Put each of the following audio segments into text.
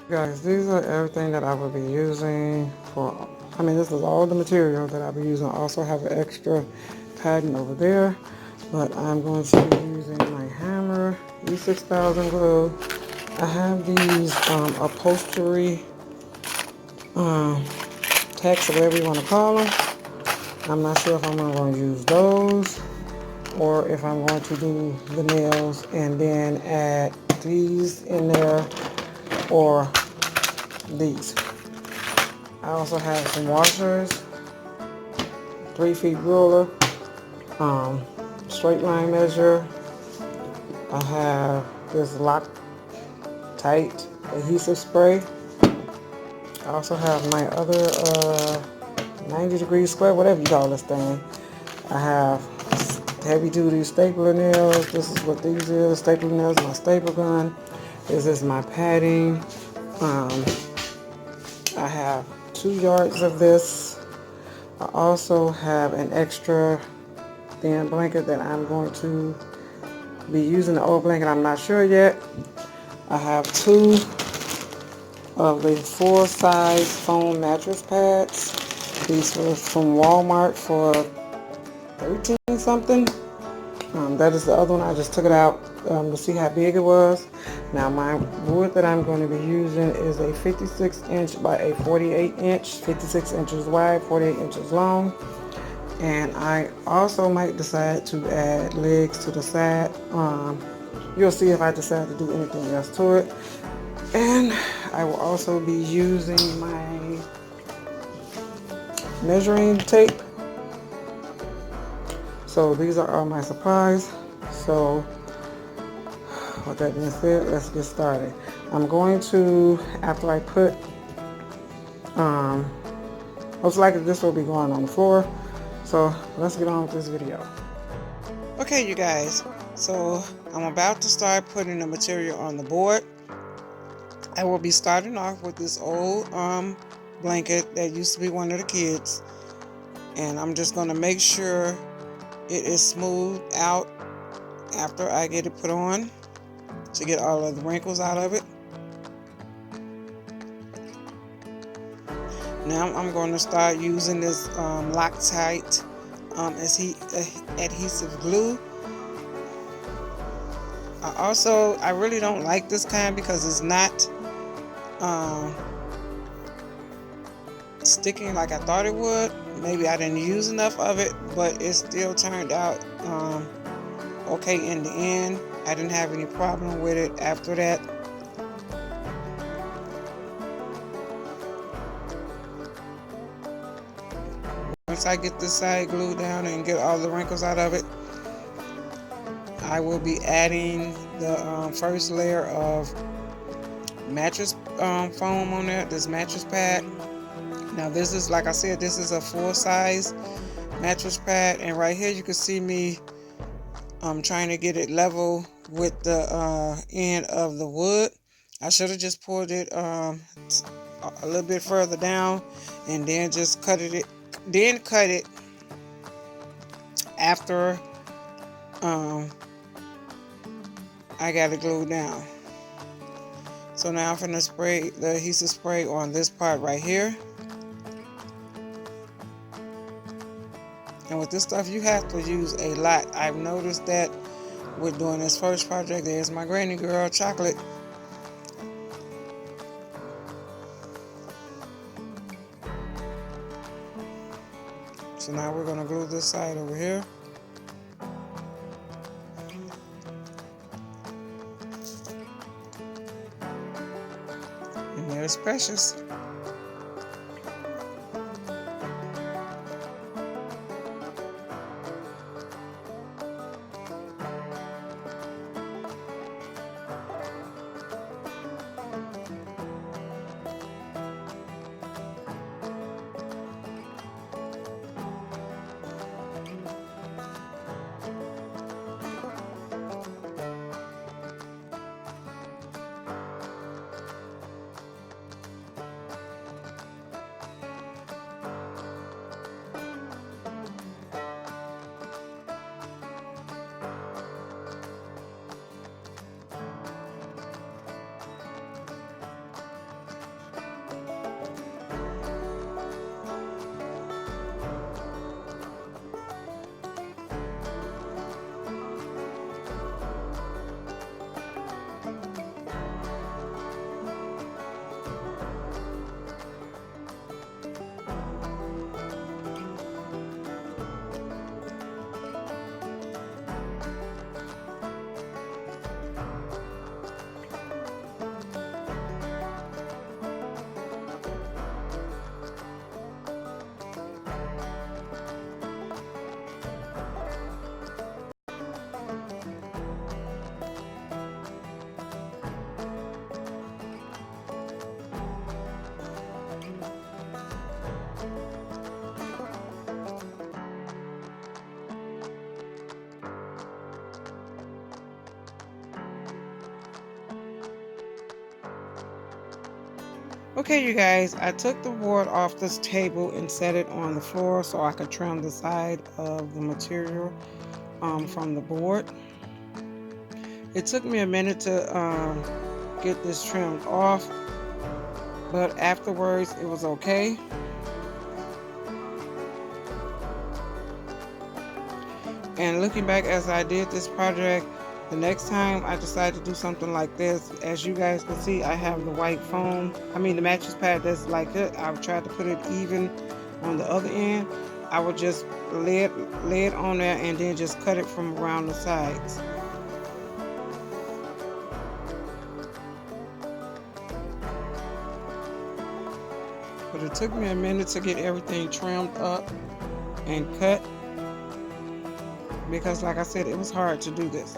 Guys, these are everything that I will be using for, this is all the material that I'll be using. I also have an extra padding over there, but I'm going to be using my hammer, E6000 glue. I have these upholstery tacks, or whatever you want to call them. I'm not sure if I'm going to use those or if I'm going to do the nails and then add these in there or these. I also have some washers, 3 feet ruler, straight line measure. I have this Loctite adhesive spray. I also have my other 90-degree square, whatever you call this thing. I have heavy duty stapler nails. This is what these are, stapler nails, my staple gun. This is my padding. I have 2 yards of this. I also have an extra thin blanket that I'm going to be using, the old blanket, I'm not sure yet. I have 2 of the 4-size foam mattress pads. These were from Walmart for 13 something. That is the other one. I just took it out to see how big it was. Now my wood that I'm going to be using is a 56 inch by a 48 inch, 56 inches wide, 48 inches long. And I also might decide to add legs to the side. You'll see if I decide to do anything else to it. And I will also be using my measuring tape. So these are all my supplies. So with that being said, let's get started. I'm going to, after I put, most likely this will be going on the floor. So let's get on with this video. Okay, you guys, so I'm about to start putting the material on the board. I will be starting off with this old blanket that used to be one of the kids. And I'm just going to make sure it is smoothed out after I get it put on to get all of the wrinkles out of it. Now I'm going to start using this Loctite adhesive glue. I really don't like this kind because it's not sticking like I thought it would. Maybe I didn't use enough of it, but it still turned out okay in the end. I didn't have any problem with it after that. Once I get this side glued down and get all the wrinkles out of it, I will be adding the first layer of mattress foam on there, this mattress pad. Now this is, like I said, this is a 4-size mattress pad, and right here you can see me trying to get it level with the end of the wood. I should have just pulled it a little bit further down and then just cut it after I got it glued down. So now I'm going to spray the adhesive spray on this part right here. And with this stuff, you have to use a lot. I've noticed that with doing this first project. There's my granny girl, Chocolate. So now we're going to glue this side over here. And there's Precious. Okay, you guys, I took the board off this table and set it on the floor so I could trim the side of the material from the board. It took me a minute to get this trimmed off, but afterwards it was okay. And looking back as I did this project, the next time I decide to do something like this, as you guys can see, I have the white foam, the mattress pad that's like it. I've tried to put it even on the other end. I would just lay it on there and then just cut it from around the sides. But it took me a minute to get everything trimmed up and cut, because like I said, it was hard to do this.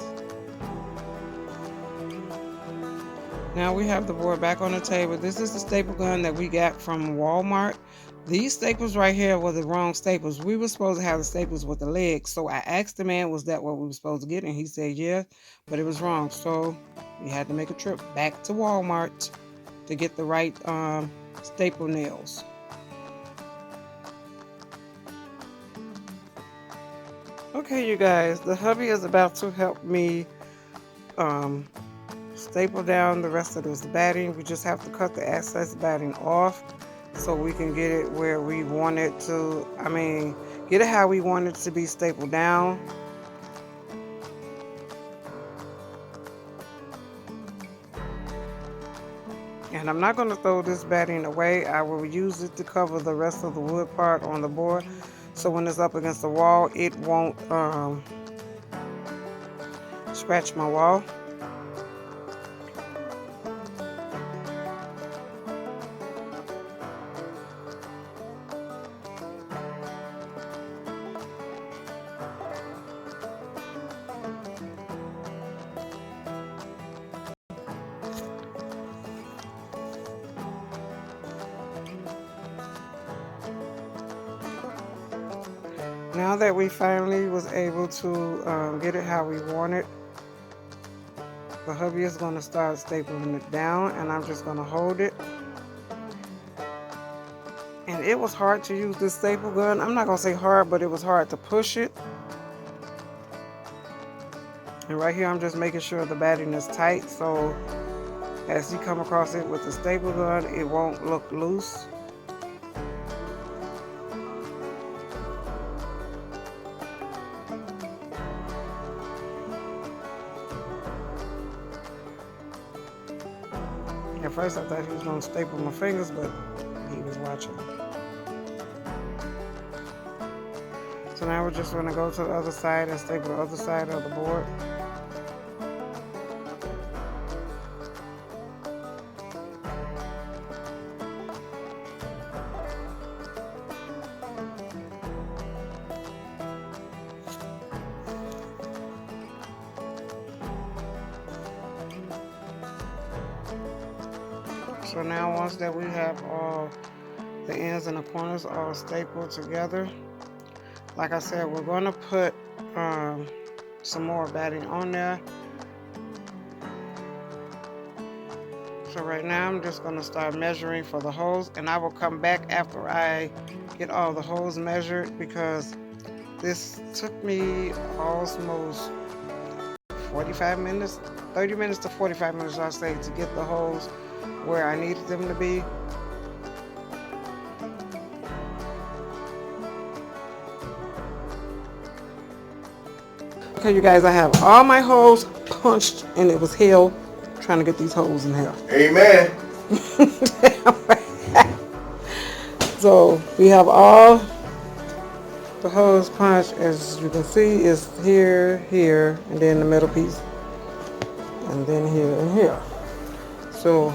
Now we have the board back on the table. This is the staple gun that we got from Walmart. These staples right here were the wrong staples. We were supposed to have the staples with the legs. So I asked the man, was that what we were supposed to get? And he said, yeah, but it was wrong. So we had to make a trip back to Walmart to get the right staple nails. Okay, you guys, the hubby is about to help me staple down the rest of this batting. We just have to cut the excess batting off so we can get it where we want it to, get it how we want it to be stapled down. And I'm not going to throw this batting away. I will use it to cover the rest of the wood part on the board, so when it's up against the wall, it won't scratch my wall. Now that we finally was able to get it how we want it, the hubby is going to start stapling it down, and I'm just going to hold it. And it was hard to use this staple gun. I'm not going to say hard, but it was hard to push it. And right here I'm just making sure the batting is tight, so as you come across it with the staple gun, it won't look loose. At first I thought he was going to staple my fingers, but he was watching. So now we're just going to go to the other side and staple the other side of the board. So now once that we have all the ends and the corners all stapled together, like I said, we're going to put some more batting on there. So right now I'm just going to start measuring for the holes, and I will come back after I get all the holes measured, because this took me almost 45 minutes, 30 minutes to 45 minutes, I'll say, to get the holes where I needed them to be. Okay, you guys, I have all my holes punched, and it was hell trying to get these holes in here. Amen. So we have all the holes punched. As you can see, is here, here, and then the middle piece, and then here and here. So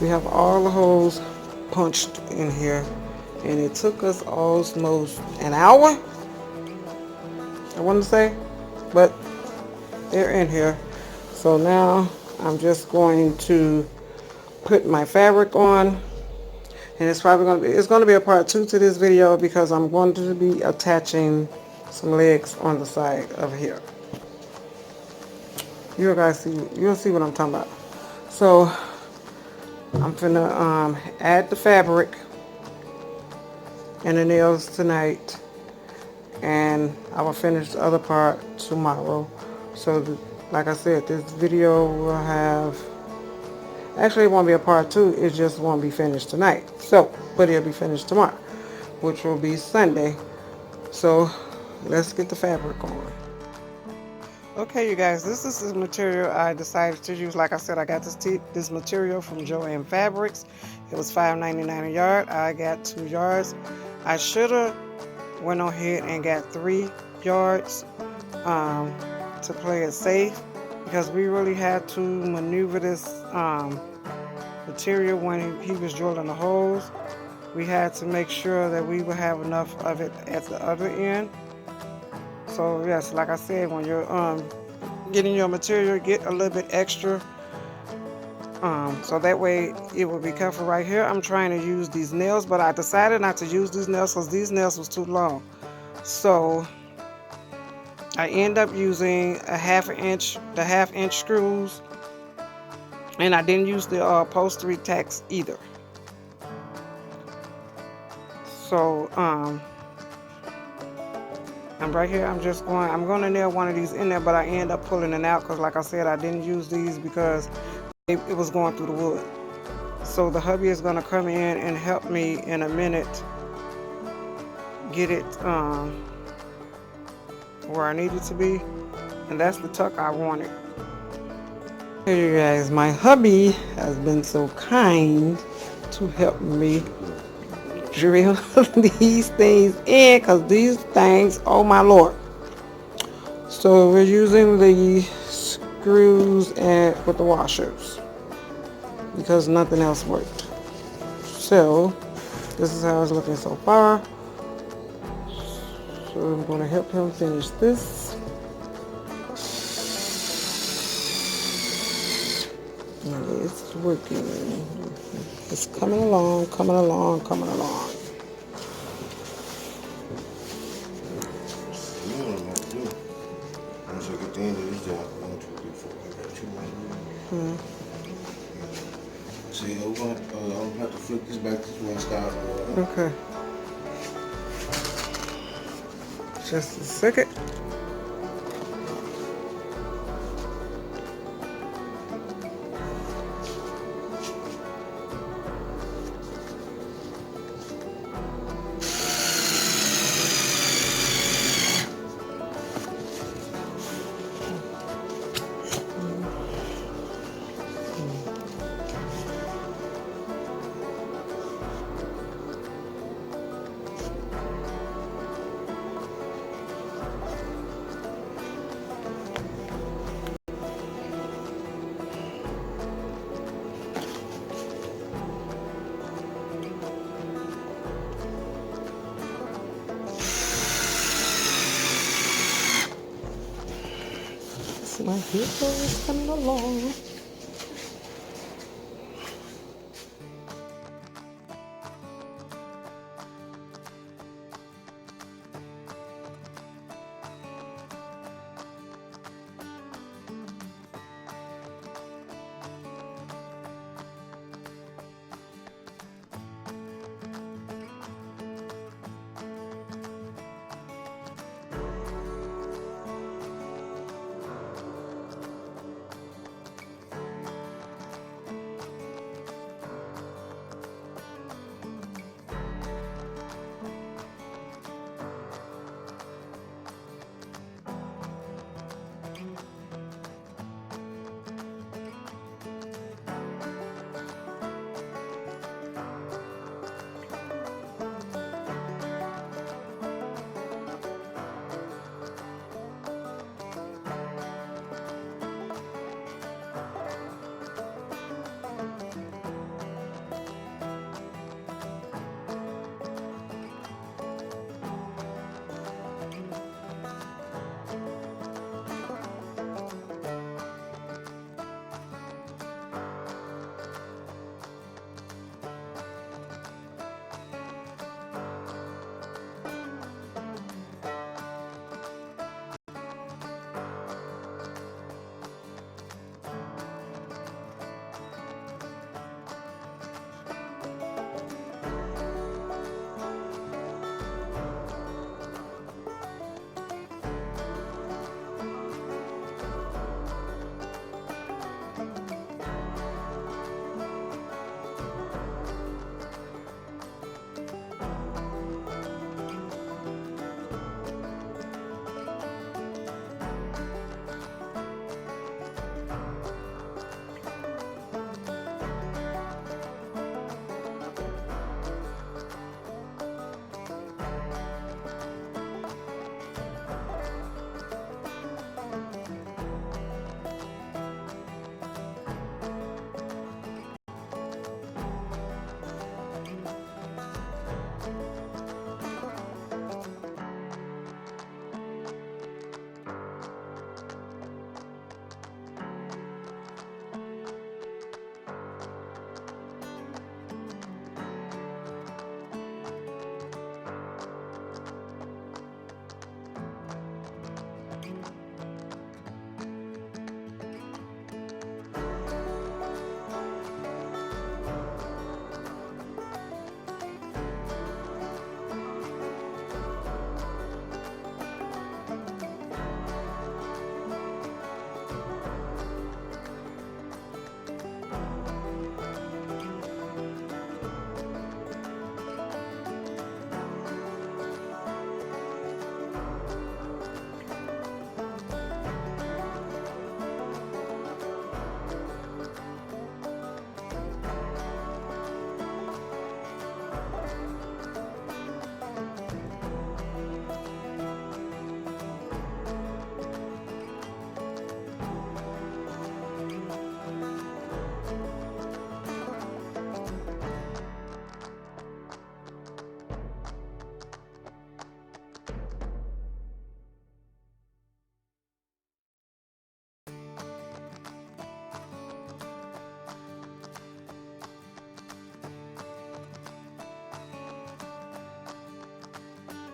we have all the holes punched in here, and it took us almost an hour, I want to say, but they're in here. So now I'm just going to put my fabric on, and it's probably going to be a part 2 to this video, because I'm going to be attaching some legs on the side of here. You'll see what I'm talking about. So I'm finna add the fabric and the nails tonight, and I will finish the other part tomorrow. So like I said, this video will have, actually it won't be a part 2, it just won't be finished tonight. So, but it'll be finished tomorrow, which will be Sunday. So let's get the fabric on. Okay, you guys, this is the material I decided to use. Like I said, I got this material from Joann Fabrics. It was $5.99 a yard. I got 2 yards. I should have went on ahead and got 3 yards to play it safe, because we really had to maneuver this material when he was drilling the holes. We had to make sure that we would have enough of it at the other end. So yes, like I said, when you're getting your material, get a little bit extra, so that way it will be covered. Right here I'm trying to use these nails, but I decided not to use these nails because these nails was too long. So I end up using a half inch screws, and I didn't use the upholstery tacks either. So I'm right here, I'm going to nail one of these in there, but I end up pulling it out because, like I said, I didn't use these because it was going through the wood. So the hubby is going to come in and help me in a minute get it where I need it to be, and that's the tuck I wanted. Hey you guys, my hubby has been so kind to help me drill these things in, because these things, oh my lord. So we're using the screws and with the washers because nothing else worked. So this is how it's looking so far. So I'm going to help him finish this. And it's working. It's coming along, coming along, coming along. Once I get the end of this job, 1, 2, 3, 4, I got 2 more. See, I'm gonna have to flip this back this way and start. Okay. Just a second. My headboard is coming along.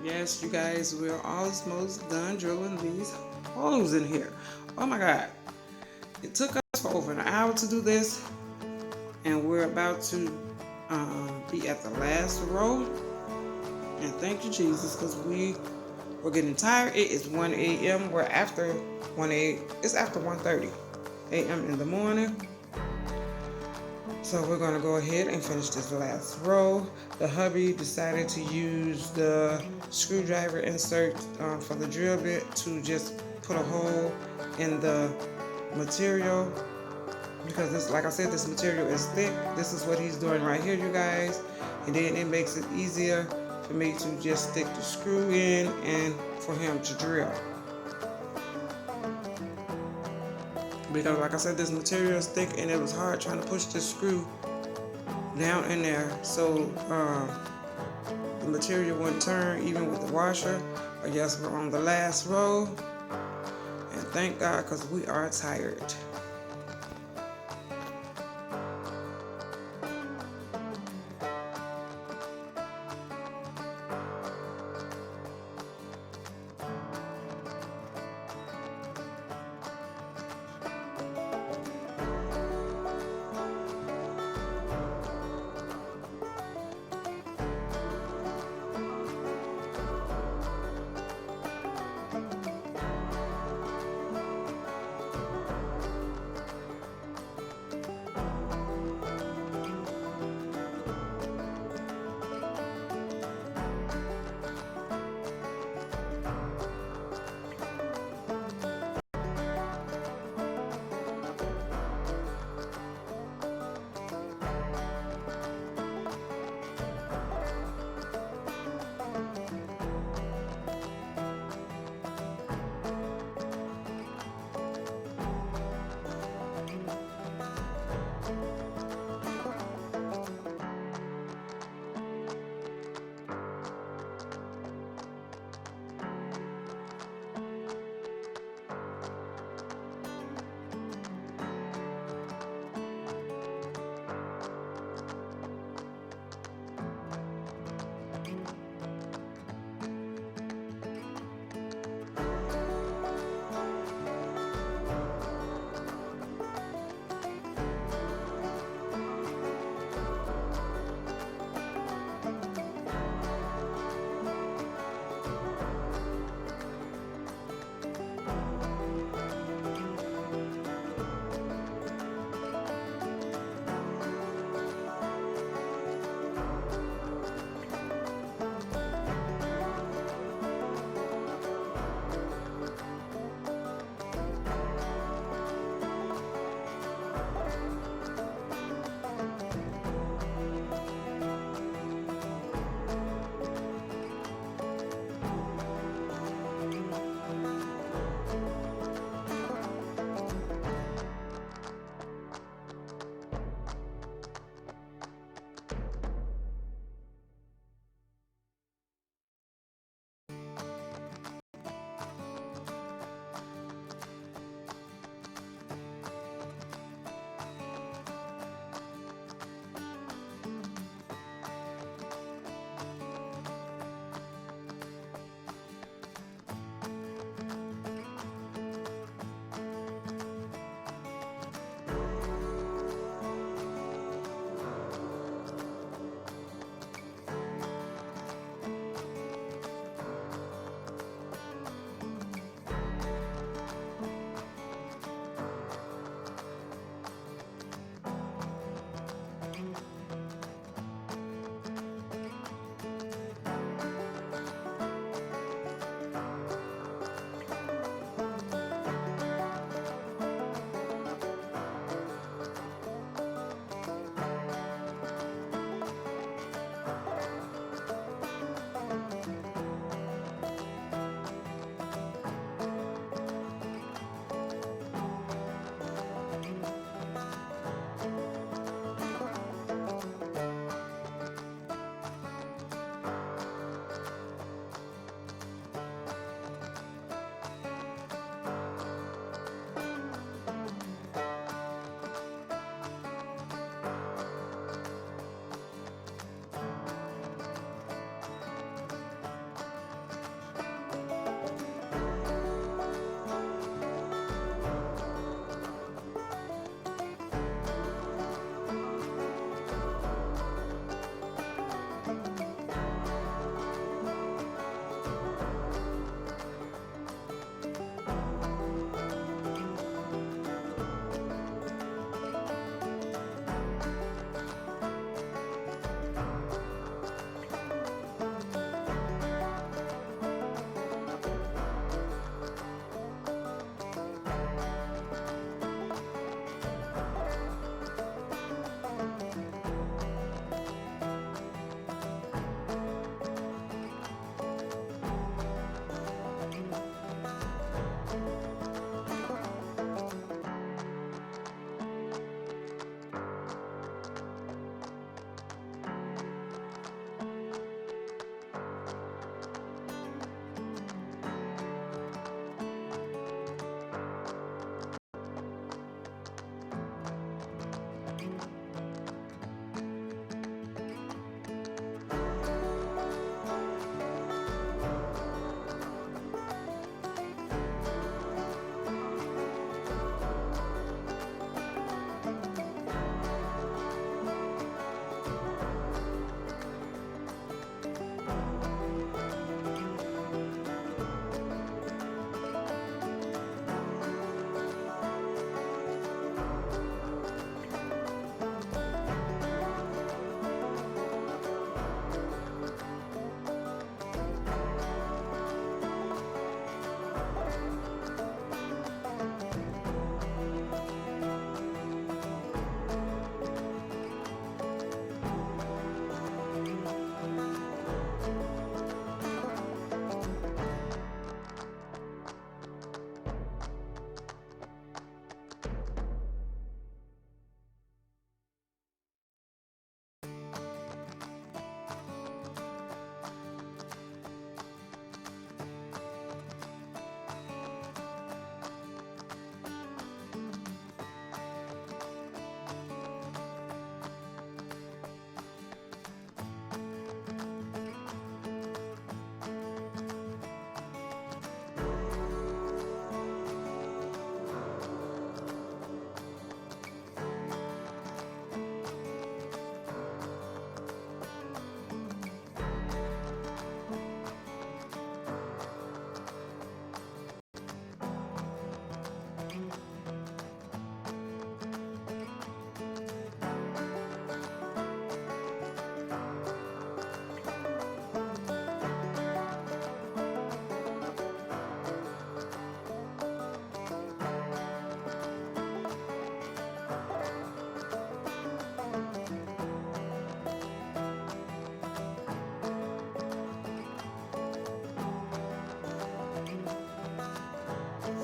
Yes, you guys, we're almost done drilling these holes in here. Oh my God. It took us for over an hour to do this, and we're about to be at the last row. And thank you, Jesus, because we're getting tired. It is 1 a.m. We're after 1 a.m. It's after 1:30 a.m. in the morning. So we're going to go ahead and finish this last row. The hubby decided to use the screwdriver insert for the drill bit to just put a hole in the material, because this, like I said, this material is thick. This is what he's doing right here, you guys. And then it makes it easier for me to just stick the screw in and for him to drill. Because like I said, this material is thick and it was hard trying to push this screw down in there so the material wouldn't turn even with the washer. But yes, we're on the last row, and thank God, because we are tired.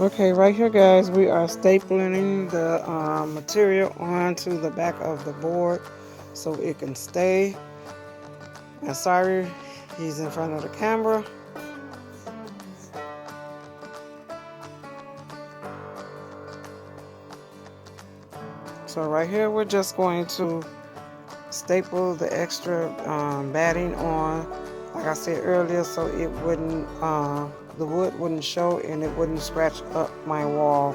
Okay, right here, guys, we are stapling the material onto the back of the board so it can stay. And sorry, he's in front of the camera. So right here, we're just going to staple the extra batting on, like I said earlier, so it wouldn't, the wood wouldn't show and it wouldn't scratch up my wall.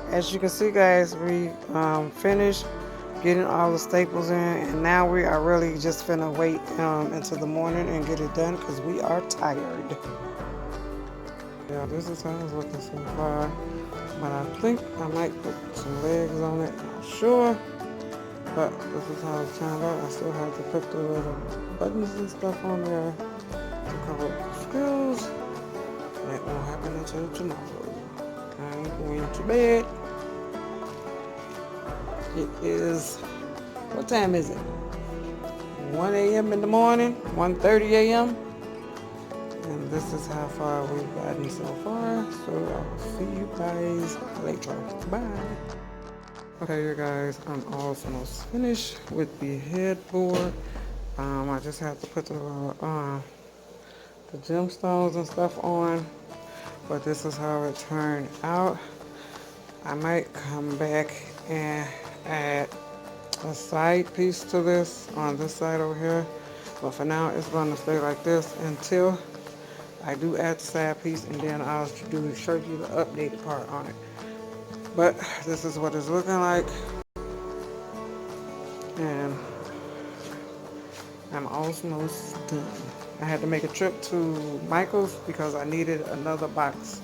As you can see, guys, we finished getting all the staples in, and now we are really just finna wait until the morning and get it done because we are tired. Yeah, this is how it's looking so far, but I think I might put some legs on it, not sure, but this is how it turned out. I still have to put the little buttons and stuff on there to cover up the screws. That won't happen until tomorrow. I'm going to bed. It is, what time is it? 1 a.m. in the morning, 1:30 a.m. And this is how far we've gotten so far. So I will see you guys later. Bye. Okay, you guys, I'm almost finished with the headboard. I just have to put the gemstones and stuff on. But this is how it turned out. I might come back and add a side piece to this on this side over here, but for now it's going to stay like this until I do add the side piece, and then I'll show you the updated part on it. But this is what it's looking like, and I'm almost done. I had to make a trip to Michael's because I needed another box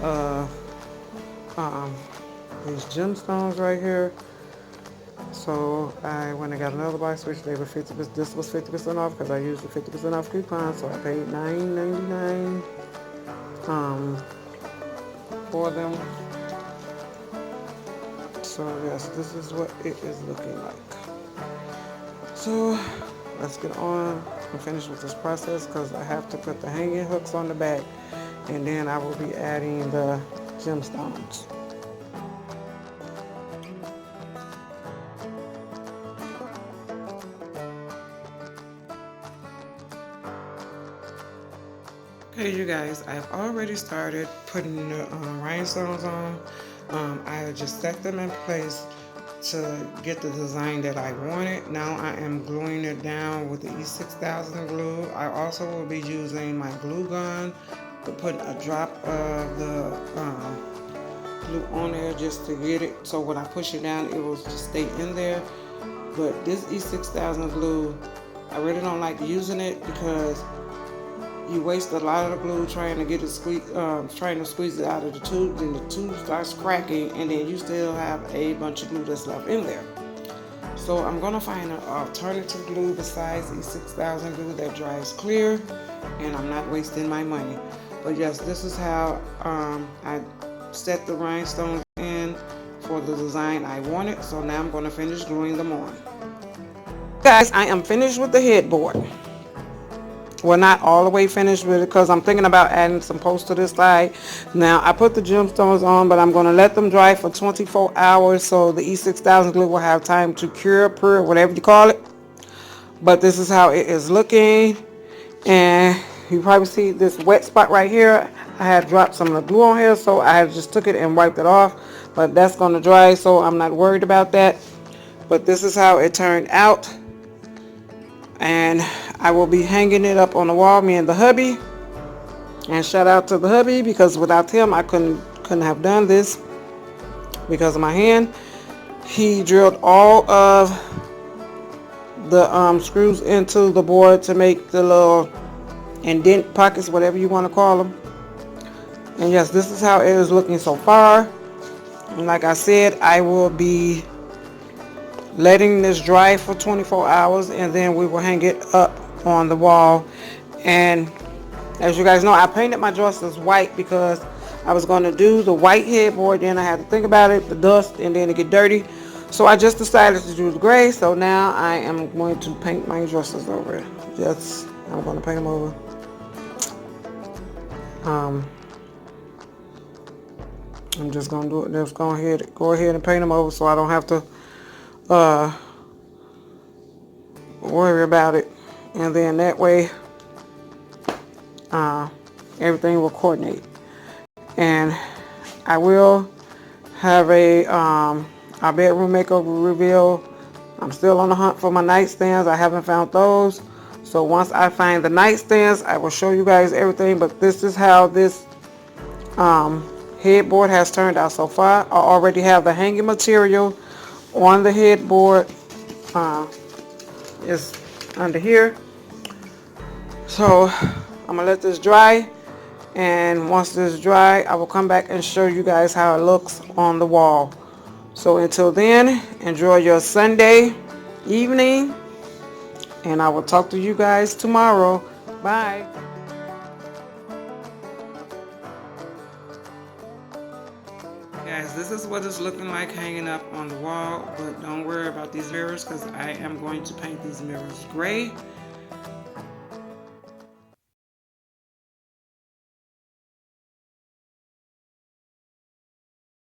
of these gemstones right here. So I went and got another box, which they were 50%. This was 50% off because I used the 50% off coupon. So I paid $9.99 for them. So yes, this is what it is looking like. So let's get on and finish with this process because I have to put the hanging hooks on the back, and then I will be adding the gemstones. Okay, you guys, I've already started putting the rhinestones on. I just set them in place to get the design that I wanted. Now I am gluing it down with the E6000 glue. I also will be using my glue gun to put a drop of the glue on there just to get it, so when I push it down it will just stay in there. But this E6000 glue, I really don't like using it because you waste a lot of the glue trying to get it trying to squeeze it out of the tube, then the tube starts cracking, and then you still have a bunch of glue that's left in there. So I'm gonna find an alternative glue besides E6000 glue that dries clear, and I'm not wasting my money. But yes, this is how I set the rhinestones in for the design I wanted. So now I'm gonna finish gluing them on. Guys, I am finished with the headboard. Well, not all the way finished with it because I'm thinking about adding some posts to this side. Now, I put the gemstones on, but I'm going to let them dry for 24 hours so the E6000 glue will have time to cure, whatever you call it. But this is how it is looking. And you probably see this wet spot right here. I had dropped some of the glue on here, so I had just took it and wiped it off. But that's going to dry, so I'm not worried about that. But this is how it turned out. And I will be hanging it up on the wall, me and the hubby. And shout out to the hubby, because without him I couldn't have done this because of my hand. He drilled all of the screws into the board to make the little indent pockets, whatever you want to call them. And yes, this is how it is looking so far. And like I said, I will be letting this dry for 24 hours, and then we will hang it up on the wall. And as you guys know, I painted my joisters white because I was going to do the white headboard. Then I had to think about it, the dust, and then it get dirty. So I just decided to do the gray. So now I am going to paint my joisters over. I'm going to paint them over. I'm just going to do it. Just go ahead and paint them over so I don't have to worry about it. And then that way everything will coordinate. And I will have a bedroom makeover reveal. I'm still on the hunt for my nightstands. I haven't found those. So once I find the nightstands, I will show you guys everything. But this is how this headboard has turned out so far. I already have the hanging material on the headboard. It's under here. So I'm gonna let this dry, and once this dry, I will come back and show you guys how it looks on the wall. So until then, enjoy your Sunday evening, and I will talk to you guys tomorrow. Bye. Guys, this is what it's looking like hanging up on the wall, but don't worry about these mirrors because I am going to paint these mirrors gray.